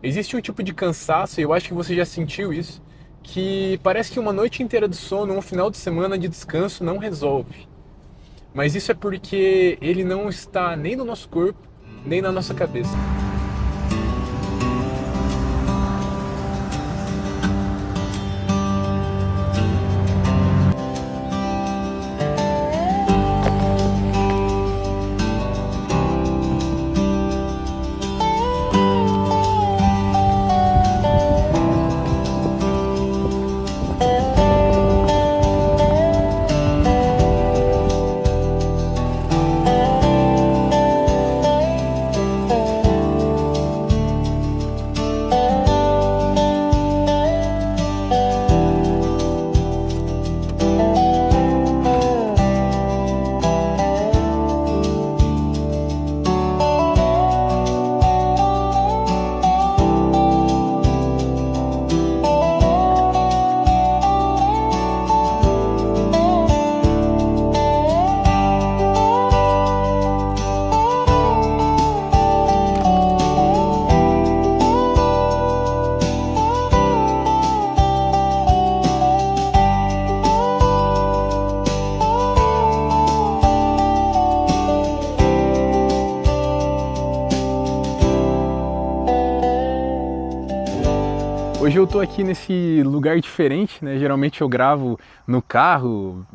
Existe um tipo de cansaço, e eu acho que você já sentiu isso, que parece que uma noite inteira de sono, um final de semana de descanso não resolve. Mas isso é porque ele não está nem no nosso corpo, nem na nossa cabeça. Hoje eu tô aqui nesse lugar diferente, né? Geralmente eu gravo no carro,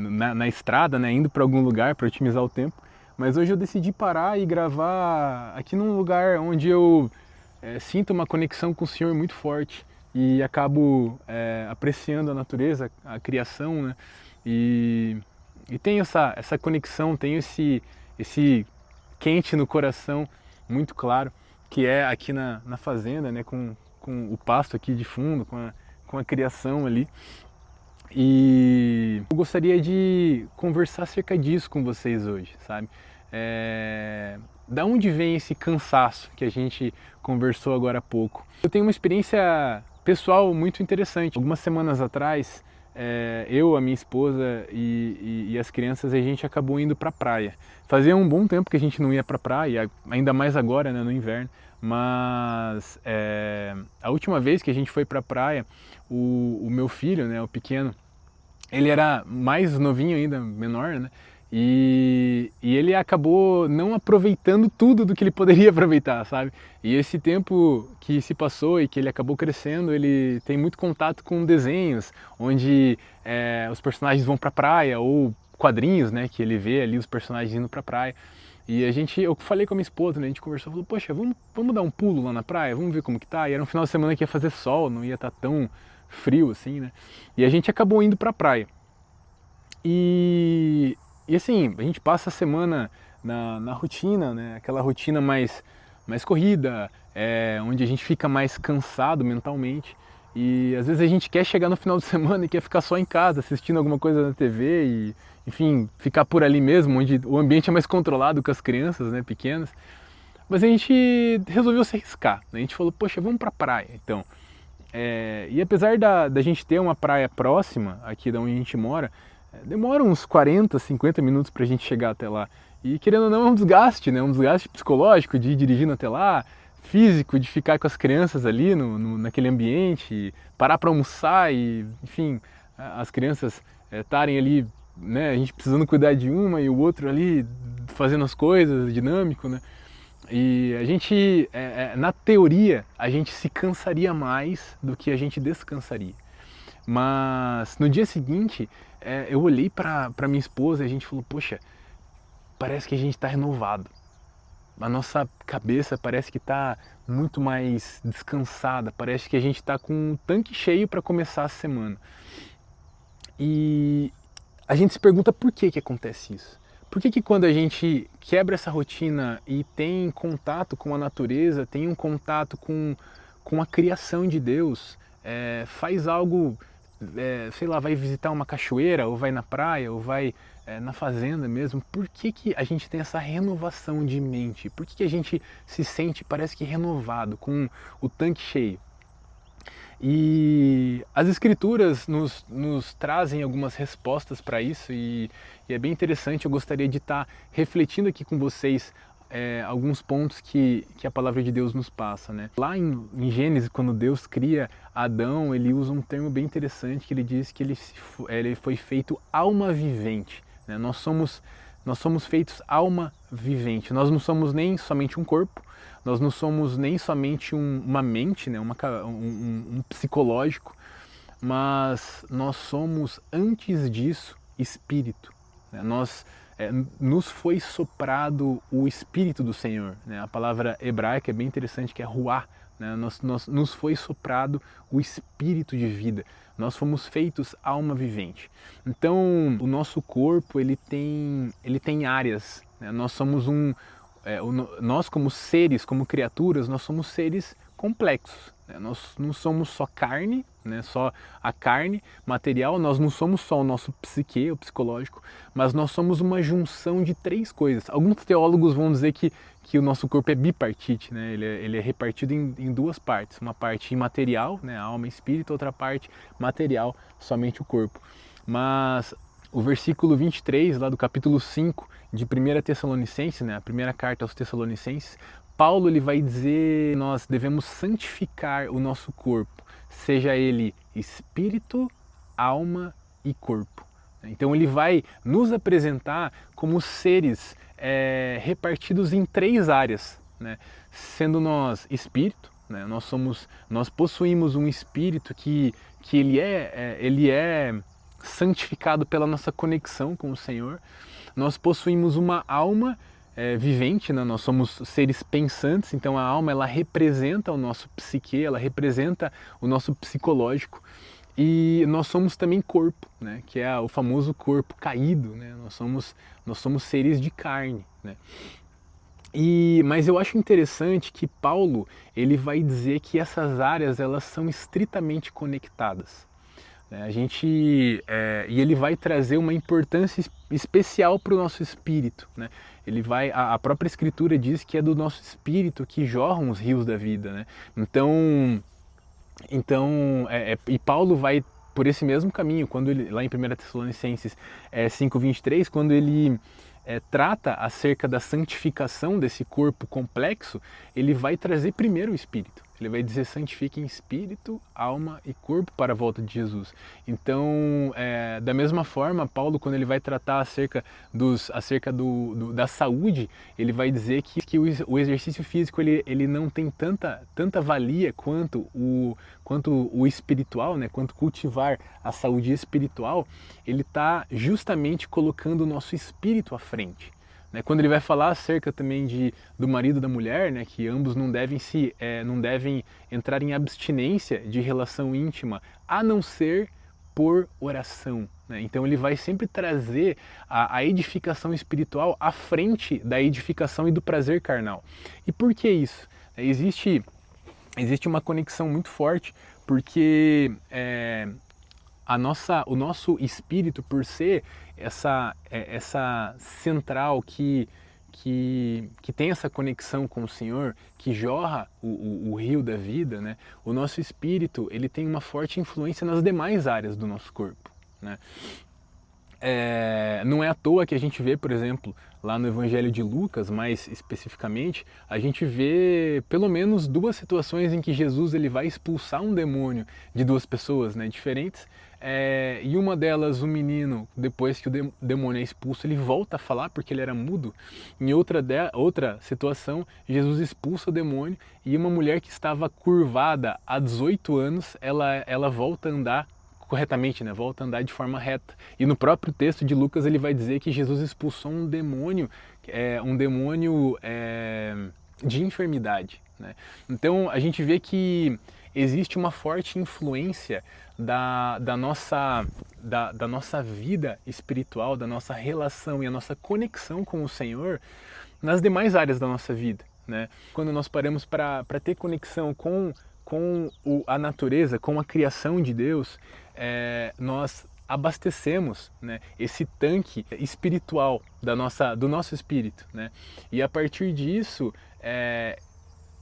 na estrada, né? Indo para algum lugar para otimizar o tempo. Mas hoje eu decidi parar e gravar aqui num lugar onde eu sinto uma conexão com o Senhor muito forte e acabo apreciando a natureza, a criação, né? E, e tenho essa conexão, tenho esse quente no coração muito claro, que é aqui na fazenda, né? Com o pasto aqui de fundo, com a criação ali. E eu gostaria de conversar acerca disso com vocês hoje, sabe? Da onde vem esse cansaço que a gente conversou agora há pouco? Eu tenho uma experiência pessoal muito interessante. Algumas semanas atrás, eu, a minha esposa e as crianças, a gente acabou indo para a praia. Fazia um bom tempo que a gente não ia para a praia, ainda mais agora, né, no inverno. Mas a última vez que a gente foi para a praia, o meu filho, né, o pequeno, ele era mais novinho ainda, menor, né? E ele acabou não aproveitando tudo do que ele poderia aproveitar, sabe? E esse tempo que se passou e que ele acabou crescendo, ele tem muito contato com desenhos, onde os personagens vão pra praia, ou quadrinhos, né? Que ele vê ali os personagens indo pra praia. E eu falei com a minha esposa, né? A gente conversou, falou, poxa, vamos dar um pulo lá na praia, vamos ver como que tá. E era um final de semana que ia fazer sol, não ia estar tão frio assim, né? E a gente acabou indo pra praia. E assim, a gente passa a semana na rotina, né? Aquela rotina mais corrida, onde a gente fica mais cansado mentalmente. E às vezes a gente quer chegar no final de semana e quer ficar só em casa, assistindo alguma coisa na TV e, enfim, ficar por ali mesmo, onde o ambiente é mais controlado com as crianças, né, pequenas. Mas a gente resolveu se arriscar, né? A gente falou, poxa, vamos pra praia, então. E apesar da gente ter uma praia próxima aqui da onde a gente mora, demora uns 40, 50 minutos para a gente chegar até lá. E querendo ou não é um desgaste, né? Um desgaste psicológico de ir dirigindo até lá, físico de ficar com as crianças ali naquele ambiente, parar para almoçar e, enfim, as crianças estarem ali, né? A gente precisando cuidar de uma e o outro ali fazendo as coisas, dinâmico, né? E a gente, na teoria, a gente se cansaria mais do que a gente descansaria. Mas no dia seguinte, eu olhei para minha esposa e a gente falou, poxa, parece que a gente está renovado. A nossa cabeça parece que está muito mais descansada, parece que a gente está com um tanque cheio para começar a semana. E a gente se pergunta por que acontece isso. Por que quando a gente quebra essa rotina e tem contato com a natureza, tem um contato com a criação de Deus, faz algo, sei lá, vai visitar uma cachoeira, ou vai na praia, ou vai na fazenda mesmo, por que a gente tem essa renovação de mente? Por que a gente se sente, parece que renovado, com o tanque cheio? E as escrituras nos trazem algumas respostas para isso e é bem interessante, eu gostaria de estar refletindo aqui com vocês alguns pontos que a palavra de Deus nos passa, né? Lá em Gênesis, quando Deus cria Adão, ele usa um termo bem interessante, que ele diz que ele foi feito alma vivente, né? Nós somos feitos alma vivente, nós não somos nem somente um corpo, nós não somos nem somente uma mente, né? um psicológico, mas nós somos, antes disso, espírito, né? Nos foi soprado o Espírito do Senhor, né? A palavra hebraica é bem interessante, que é ruá, né? Nos foi soprado o Espírito de vida. Nós fomos feitos alma vivente. Então, o nosso corpo ele tem áreas, né? Nós como seres, como criaturas, nós somos seres complexos, né? Nós não somos só carne, né? Só a carne material, nós não somos só o nosso psique, o psicológico, mas nós somos uma junção de 3 coisas. Alguns teólogos vão dizer que o nosso corpo é bipartite, né? Ele é repartido em 2 partes, uma parte imaterial, né? A alma e espírito, outra parte material, somente o corpo. Mas o versículo 23, lá do capítulo 5 de 1 Tessalonicenses, né? A primeira carta aos Tessalonicenses, Paulo ele vai dizer que nós devemos santificar o nosso corpo, seja ele espírito, alma e corpo. Então ele vai nos apresentar como seres repartidos em 3 áreas, né? Sendo nós espírito, né? Nós possuímos um espírito que ele é santificado pela nossa conexão com o Senhor. Nós possuímos uma alma vivente, né? Nós somos seres pensantes, então a alma ela representa o nosso psique, ela representa o nosso psicológico. E nós somos também corpo, né? Que é o famoso corpo caído, né? Nós somos seres de carne, né? Mas eu acho interessante que Paulo ele vai dizer que essas áreas elas são estritamente conectadas. E ele vai trazer uma importância especial para o nosso espírito, né? A própria Escritura diz que é do nosso espírito que jorram os rios da vida, né? E Paulo vai por esse mesmo caminho, quando ele, lá em 1 Tessalonicenses 5:23, quando ele trata acerca da santificação desse corpo complexo, ele vai trazer primeiro o espírito. Ele vai dizer: santifiquem espírito, alma e corpo para a volta de Jesus. Então, da mesma forma, Paulo, quando ele vai tratar acerca da saúde, ele vai dizer que o exercício físico ele não tem tanta valia quanto o espiritual, né? Quanto cultivar a saúde espiritual, ele está justamente colocando o nosso espírito à frente. Quando ele vai falar acerca também do marido e da mulher, né, que ambos não devem entrar em abstinência de relação íntima, a não ser por oração, né? Então ele vai sempre trazer a edificação espiritual à frente da edificação e do prazer carnal. E por que isso? Existe uma conexão muito forte, porque o nosso espírito, por ser essa central que tem essa conexão com o Senhor, que jorra o rio da vida, né? O nosso espírito ele tem uma forte influência nas demais áreas do nosso corpo, né? Não é à toa que a gente vê, por exemplo, lá no Evangelho de Lucas, mais especificamente, a gente vê pelo menos 2 situações em que Jesus ele vai expulsar um demônio de 2 pessoas, né, diferentes. E uma delas, o menino, depois que o demônio é expulso, ele volta a falar porque ele era mudo. Em outra situação, Jesus expulsa o demônio e uma mulher que estava curvada há 18 anos, ela volta a andar corretamente, né? Volta a andar de forma reta. E no próprio texto de Lucas ele vai dizer que Jesus expulsou um demônio de enfermidade, né? Então a gente vê que existe uma forte influência da nossa vida espiritual, da nossa relação e a nossa conexão com o Senhor nas demais áreas da nossa vida, né? Quando nós paramos para ter conexão com a natureza, com a criação de Deus, nós abastecemos, né, esse tanque espiritual do nosso espírito, né? E a partir disso,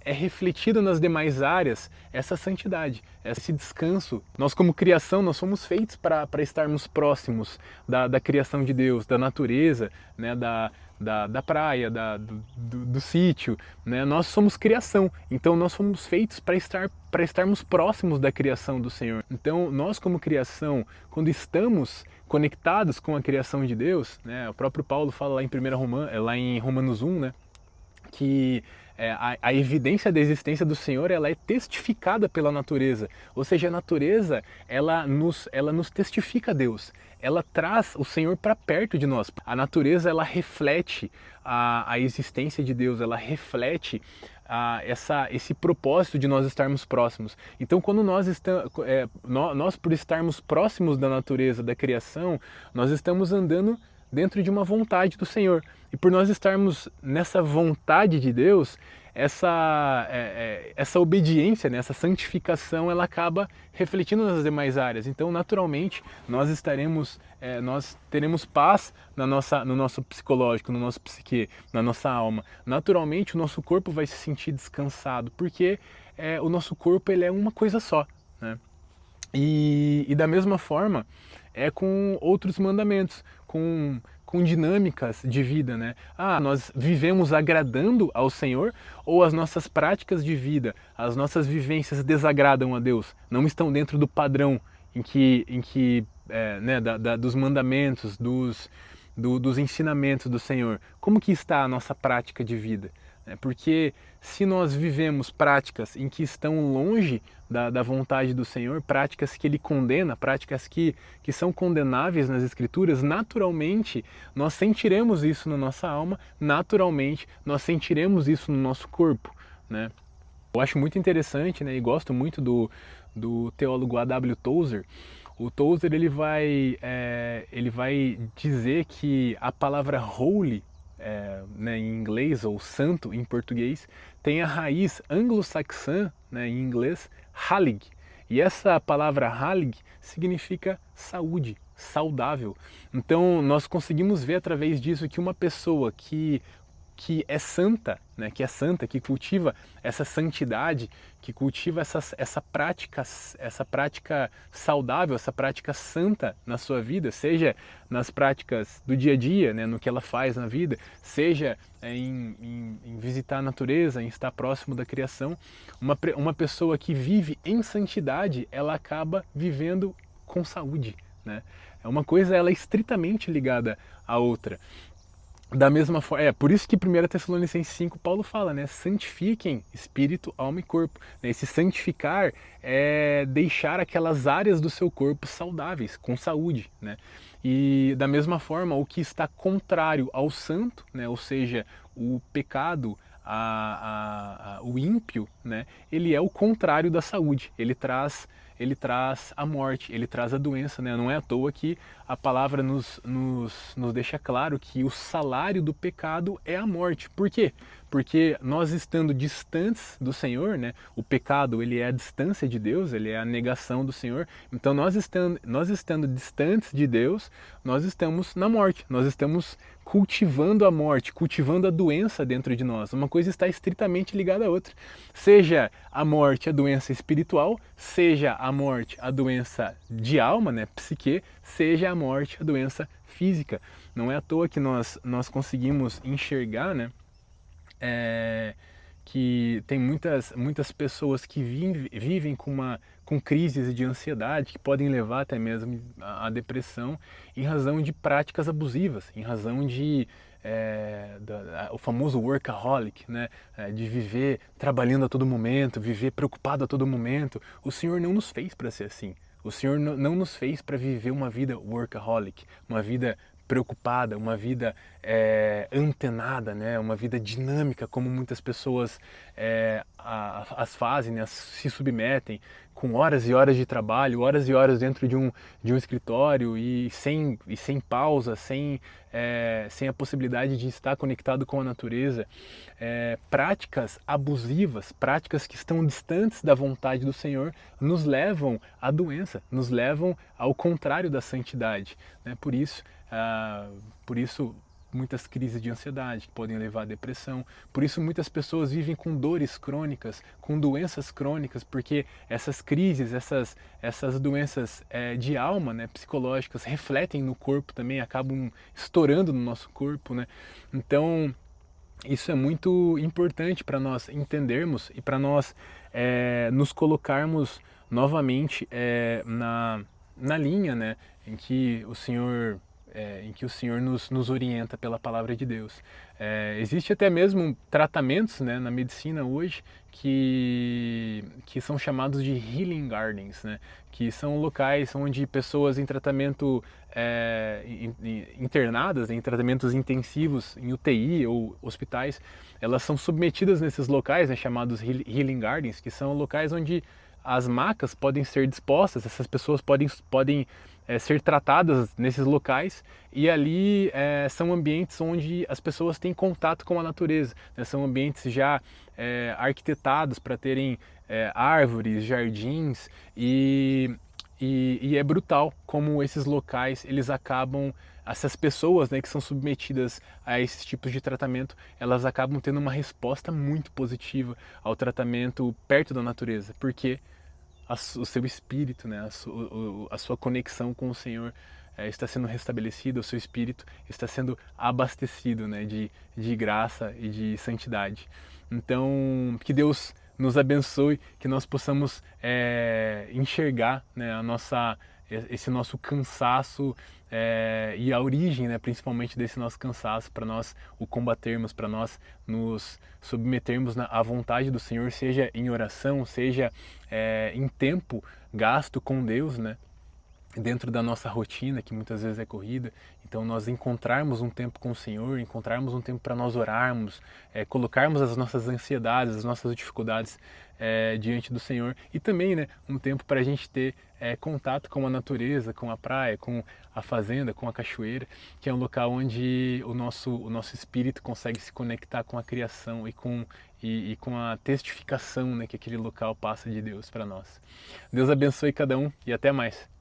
é refletido nas demais áreas essa santidade, esse descanso. Nós como criação, nós fomos feitos para estarmos próximos da criação de Deus, da natureza, né, da praia, do sítio, né? Nós somos criação, então nós fomos feitos para estarmos próximos da criação do Senhor. Então nós como criação, quando estamos conectados com a criação de Deus, né? O próprio Paulo fala lá em Romanos 1, né? Que a evidência da existência do Senhor, ela é testificada pela natureza, ou seja, a natureza ela nos testifica a Deus, ela traz o Senhor para perto de nós. A natureza ela reflete a existência de Deus, ela reflete esse propósito de nós estarmos próximos. Então, quando nós por estarmos próximos da natureza, da criação, nós estamos andando dentro de uma vontade do Senhor. E por nós estarmos nessa vontade de Deus, essa obediência, né, essa santificação, ela acaba refletindo nas demais áreas. Então, naturalmente, nós teremos paz no nosso psicológico, no nosso psique, na nossa alma. Naturalmente, o nosso corpo vai se sentir descansado, porque o nosso corpo ele é uma coisa só, né? E da mesma forma, é com outros mandamentos, com dinâmicas de vida, né? Nós vivemos agradando ao Senhor ou as nossas práticas de vida, as nossas vivências desagradam a Deus, não estão dentro do padrão né, dos mandamentos, dos ensinamentos do Senhor. Como que está a nossa prática de vida? Porque se nós vivemos práticas em que estão longe da vontade do Senhor, práticas que Ele condena, práticas que são condenáveis nas Escrituras, naturalmente nós sentiremos isso na nossa alma, naturalmente nós sentiremos isso no nosso corpo, né? Eu acho muito interessante, né, e gosto muito do teólogo A.W. Tozer. O Tozer ele vai dizer que a palavra holy, né, em inglês, ou santo em português, tem a raiz anglo-saxã, né, em inglês, halig. E essa palavra halig significa saúde, saudável. Então nós conseguimos ver através disso que uma pessoa que é santa, né, que cultiva essa santidade, que cultiva essa prática saudável, essa prática santa na sua vida, seja nas práticas do dia a dia, né, no que ela faz na vida, seja em visitar a natureza, em estar próximo da criação. Uma pessoa que vive em santidade, ela acaba vivendo com saúde, né? Uma coisa ela é estritamente ligada à outra. Da mesma forma, por isso que 1 Tessalonicenses 5, Paulo fala, né? Santifiquem espírito, alma e corpo. Esse santificar é deixar aquelas áreas do seu corpo saudáveis, com saúde, né? E da mesma forma, o que está contrário ao santo, né? Ou seja, o pecado, o ímpio, né? Ele é o contrário da saúde. Ele traz a morte, ele traz a doença, né? Não é à toa que a palavra nos deixa claro que o salário do pecado é a morte. Por quê? Porque nós estando distantes do Senhor, né? O pecado ele é a distância de Deus, ele é a negação do Senhor. Então nós estando distantes de Deus, nós estamos na morte, nós estamos cultivando a morte, cultivando a doença dentro de nós. Uma coisa está estritamente ligada à outra. Seja a morte a doença espiritual, seja a morte a doença de alma, né, psique, seja a morte a doença física. Não é à toa que nós conseguimos enxergar, né, que tem muitas pessoas que vivem com crises de ansiedade, que podem levar até mesmo à depressão, em razão de práticas abusivas, em razão de o famoso workaholic, né? De viver trabalhando a todo momento, viver preocupado a todo momento. O Senhor não nos fez para ser assim. O Senhor não nos fez para viver uma vida workaholic, uma vida preocupada, uma vida antenada, né? Uma vida dinâmica, como muitas pessoas as fazem, né? Se submetem com horas e horas de trabalho, horas e horas dentro de um escritório e sem pausa, sem a possibilidade de estar conectado com a natureza. Práticas abusivas, práticas que estão distantes da vontade do Senhor, nos levam à doença, nos levam ao contrário da santidade, né? Por isso, muitas crises de ansiedade que podem levar à depressão. Por isso muitas pessoas vivem com dores crônicas, com doenças crônicas, porque essas crises, essas doenças de alma, né, psicológicas, refletem no corpo também, acabam estourando no nosso corpo, né? Então isso é muito importante para nós entendermos e para nós nos colocarmos novamente na linha, né, em que o Senhor nos orienta pela palavra de Deus. Existe até mesmo tratamentos, né, na medicina hoje que são chamados de healing gardens, né, que são locais onde pessoas em tratamento internadas, em tratamentos intensivos em UTI ou hospitais, elas são submetidas nesses locais, né, chamados healing gardens, que são locais onde as macas podem ser dispostas, essas pessoas podem ser tratadas nesses locais, e ali são ambientes onde as pessoas têm contato com a natureza, né? São ambientes já arquitetados para terem árvores, jardins, e é brutal como esses locais eles acabam, essas pessoas, né, que são submetidas a esses tipos de tratamento, elas acabam tendo uma resposta muito positiva ao tratamento perto da natureza, porque o seu espírito, né, a sua conexão com o Senhor está sendo restabelecida, o seu espírito está sendo abastecido, né, de graça e de santidade. Então, que Deus nos abençoe, que nós possamos enxergar, né, esse nosso cansaço e a origem, né, principalmente desse nosso cansaço, para nós o combatermos, para nós nos submetermos à vontade do Senhor, seja em oração, seja em tempo gasto com Deus, né, dentro da nossa rotina, que muitas vezes é corrida. Então nós encontrarmos um tempo com o Senhor, encontrarmos um tempo para nós orarmos, colocarmos as nossas ansiedades, as nossas dificuldades diante do Senhor, e também, né, um tempo para a gente ter contato com a natureza, com a praia, com a fazenda, com a cachoeira, que é um local onde o nosso espírito consegue se conectar com a criação e com a testificação, né, que aquele local passa de Deus para nós. Deus abençoe cada um e até mais.